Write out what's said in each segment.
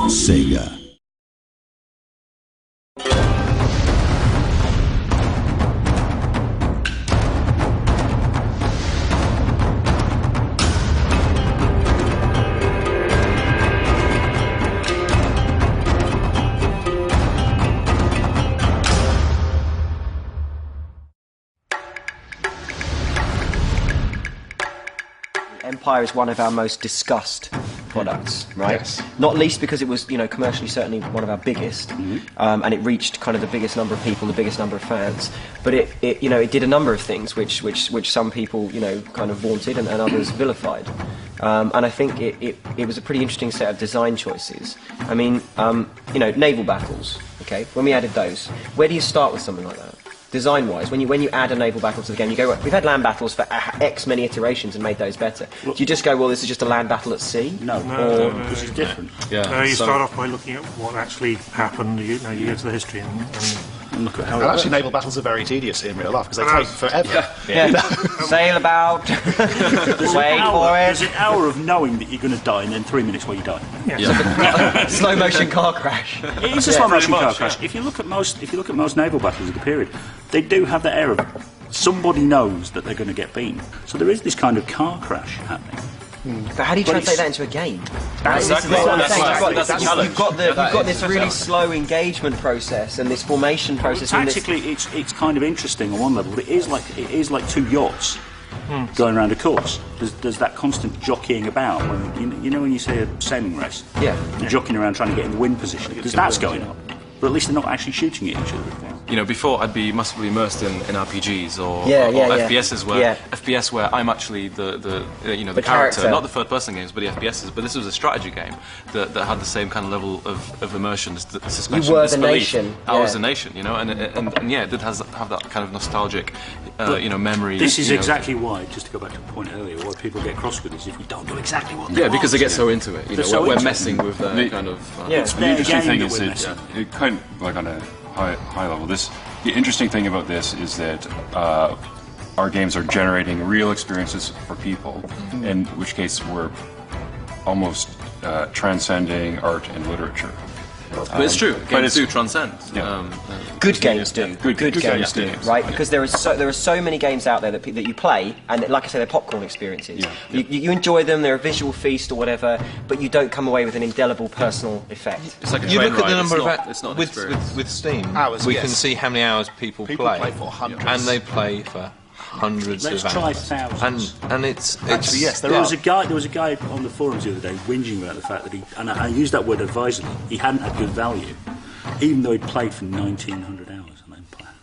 Sega. Empire is one of our most discussed products, right? Yes. Not least because it was, commercially certainly one of our biggest, and it reached kind of the biggest number of people, the biggest number of fans. But it did a number of things which some people, kind of vaunted and others vilified. And I think it was a pretty interesting set of design choices. I mean, naval battles. Okay, when we added those, where do you start with something like that? Design-wise, when you add a naval battle to the game, you go, we've had land battles for X many iterations and made those better. Do you just go, well, this is just a land battle at sea? No, this is different. Yeah. You start off by looking at what actually happened. You go to the history and look at how. And actually, naval battles are very tedious in real life because they take forever. Sail about, wait for it. There's an hour of knowing that you're going to die, and then 3 minutes while you die. Slow motion car crash. It is a slow motion car crash. If you look at most naval battles of the period, they do have the air of somebody knows that they're going to get beaten. So there is this kind of car crash happening. But how do you translate that into a game? Exactly. You've got this really slow engagement process and this formation process. Tactically, it's kind of interesting on one level, but it is like two yachts going around a course. There's that constant jockeying about when when you say a sailing race. Yeah. You're jockeying around trying to get in the wind position because that's going on. But at least they're not actually shooting at each other. Before I'd be massively immersed in RPGs or FPSs where I'm actually the character, not the third-person games, but the FPSs. But this was a strategy game that had the same kind of level of immersion, the suspension of disbelief. I was the nation, and it did have that kind of nostalgic, memory. This is exactly why, just to go back to the point earlier, why people get cross with this if we don't know exactly what they want. Because they get so into it. We're messing with their kind of. The interesting thing is it kind of like on a high level. The interesting thing about this is that our games are generating real experiences for people, in which case we're almost transcending art and literature. But it's true. Games do transcend. Good games do. Good games do. Right? Because there are so many games out there that you play, and like I say, they're popcorn experiences. You enjoy them. They're a visual feast or whatever, but you don't come away with an indelible personal effect. It's like you look at the number of with Steam. Hours, we can see how many hours people play for hundreds, and they play for hundreds Let's of try hours. thousands. And it's actually yes. There was a guy on the forums the other day whinging about the fact that I used that word advisedly. He hadn't had good value, even though he'd played for 1,900 hours on Empire,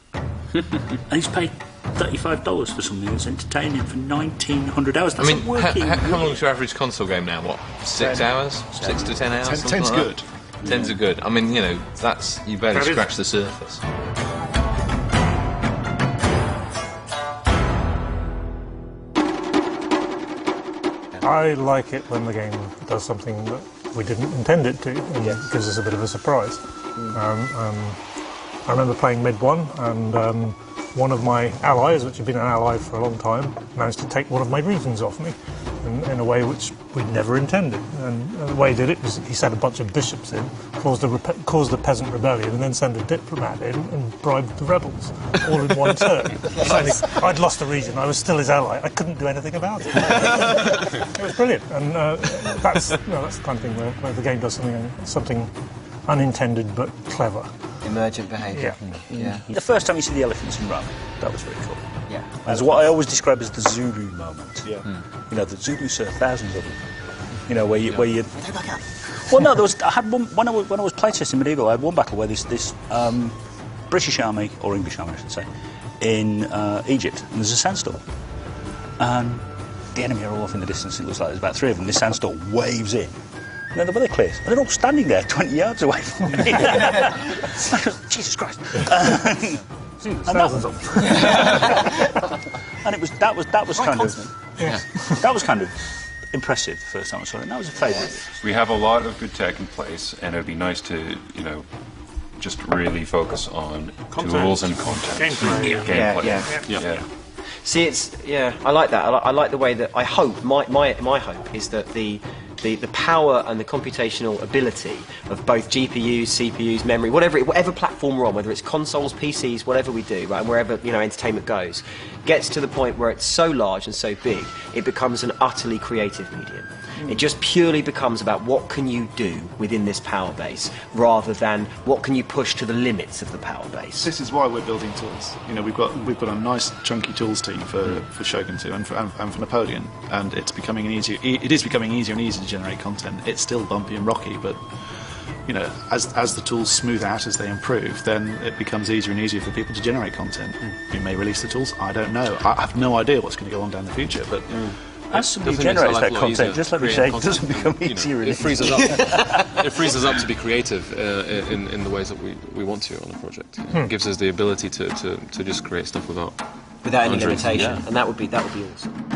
and he's paid $35 for something that's entertaining for 1,900 hours. That's how long is your average console game now? What, 6 hours? 6 to 10 hours? 10's good. 10's are good. I mean, that's you barely scratch the surface. I like it when the game does something that we didn't intend it to, and it gives us a bit of a surprise. I remember playing Mid 1, and one of my allies, which had been an ally for a long time, managed to take one of my regions off me in a way which we'd never intended. And the way he did it was he sent a bunch of bishops in, caused a peasant rebellion, and then sent a diplomat in and bribed the rebels, all in one turn. I'd lost a region, I was still his ally, I couldn't do anything about it. It was brilliant, and that's the kind of thing where the game does something unintended but clever. Emergent behaviour. Yeah. The first time you see the elephants in Rome, that was very cool. Yeah. That's what I always describe as the Zulu moment. Yeah. The Zulu surf, thousands of them. Where you. Well, no, I had one when I was playtesting medieval. I had one battle where this British army or English army, I should say, in Egypt, and there's a sandstorm, and the enemy are all off in the distance. It looks like there's about 3 of them. This sandstorm waves in. And then the weather clears, and they're all standing there 20 yards away from me. Jesus Christ! And that was kind of impressive the first time I saw it. And that was a favourite. We have a lot of good tech in place, and it'd be nice to just really focus on tools and content. Gameplay. Yeah. See, I like that. I like the way that I hope my hope is that the the power and the computational ability of both GPUs, CPUs, memory, whatever platform we're on, whether it's consoles, PCs, whatever we do, right, and wherever entertainment goes, gets to the point where it's so large and so big, it becomes an utterly creative medium. It just purely becomes about what can you do within this power base, rather than what can you push to the limits of the power base. This is why we're building tools. We've got a nice chunky tools team for Shogun 2 and for Napoleon, and it's becoming easier. It is becoming easier and easier to generate content. It's still bumpy and rocky, but as the tools smooth out, as they improve, then it becomes easier and easier for people to generate content. We may release the tools. I don't know. I have no idea what's going to go on down the future, but. As somebody generates that content, just let me say, it doesn't become easier. It frees us up. It frees us up to be creative in the ways that we want to on a project. It gives us the ability to just create stuff without any limitation, and that would be awesome.